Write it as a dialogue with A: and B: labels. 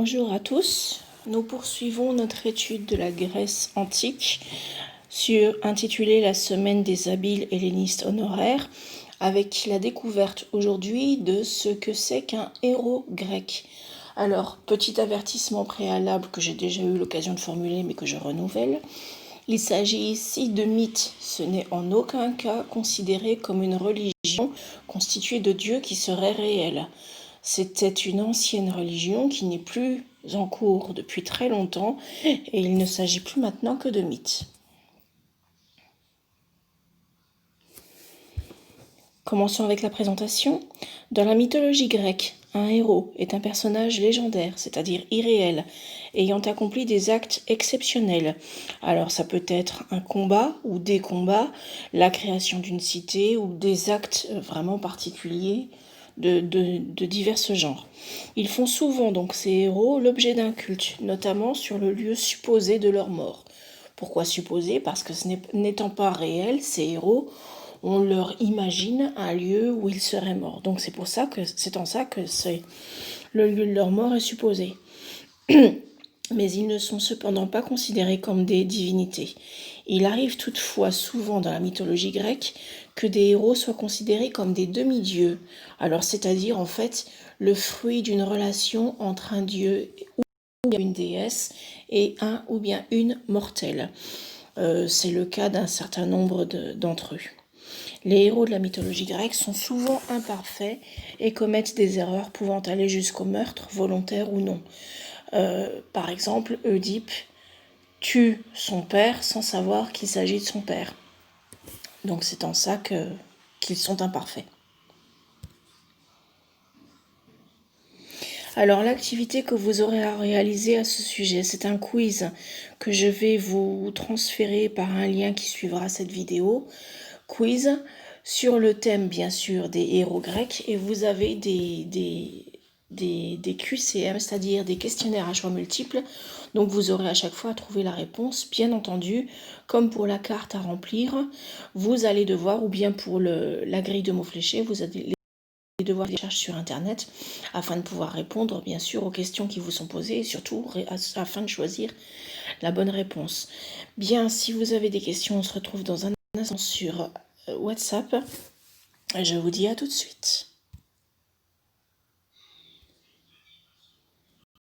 A: Bonjour à tous, nous poursuivons notre étude de la Grèce antique intitulée La semaine des habiles hellénistes honoraires, avec la découverte aujourd'hui de ce que c'est qu'un héros grec. Alors, petit avertissement préalable que j'ai déjà eu l'occasion de formuler mais que je renouvelle. Il s'agit ici de mythes, ce n'est en aucun cas considéré comme une religion constituée de dieux qui seraient réels. C'était une ancienne religion qui n'est plus en cours depuis très longtemps et il ne s'agit plus maintenant que de mythes. Commençons avec la présentation. Dans la mythologie grecque, un héros est un personnage légendaire, c'est-à-dire irréel, ayant accompli des actes exceptionnels. Alors ça peut être un combat ou des combats, la création d'une cité ou des actes vraiment particuliers de divers genres. Ils font souvent donc ces héros l'objet d'un culte, notamment sur le lieu supposé de leur mort. Pourquoi supposé? Parce que n'étant pas réel, ces héros, on leur imagine un lieu où ils seraient morts. Donc c'est en ça que le lieu de leur mort est supposé. Mais ils ne sont cependant pas considérés comme des divinités. Il arrive toutefois souvent dans la mythologie grecque que des héros soient considérés comme des demi-dieux. Alors c'est-à-dire en fait le fruit d'une relation entre un dieu ou une déesse et un ou bien une mortelle. C'est le cas d'un certain nombre d'entre eux. Les héros de la mythologie grecque sont souvent imparfaits et commettent des erreurs pouvant aller jusqu'au meurtre, volontaire ou non. Par exemple, Oedipe tue son père sans savoir qu'il s'agit de son père. Donc c'est en ça qu'ils sont imparfaits. Alors l'activité que vous aurez à réaliser à ce sujet, c'est un quiz que je vais vous transférer par un lien qui suivra cette vidéo. Quiz sur le thème bien sûr des héros grecs, et vous avez des QCM, c'est-à-dire des questionnaires à choix multiples. Donc vous aurez à chaque fois à trouver la réponse, bien entendu, comme pour la carte à remplir, vous allez devoir, ou bien pour la grille de mots fléchés, vous allez devoir des recherches sur internet afin de pouvoir répondre bien sûr aux questions qui vous sont posées et surtout afin de choisir la bonne réponse. Bien, si vous avez des questions, on se retrouve dans un instant sur WhatsApp. Je vous dis à tout de suite.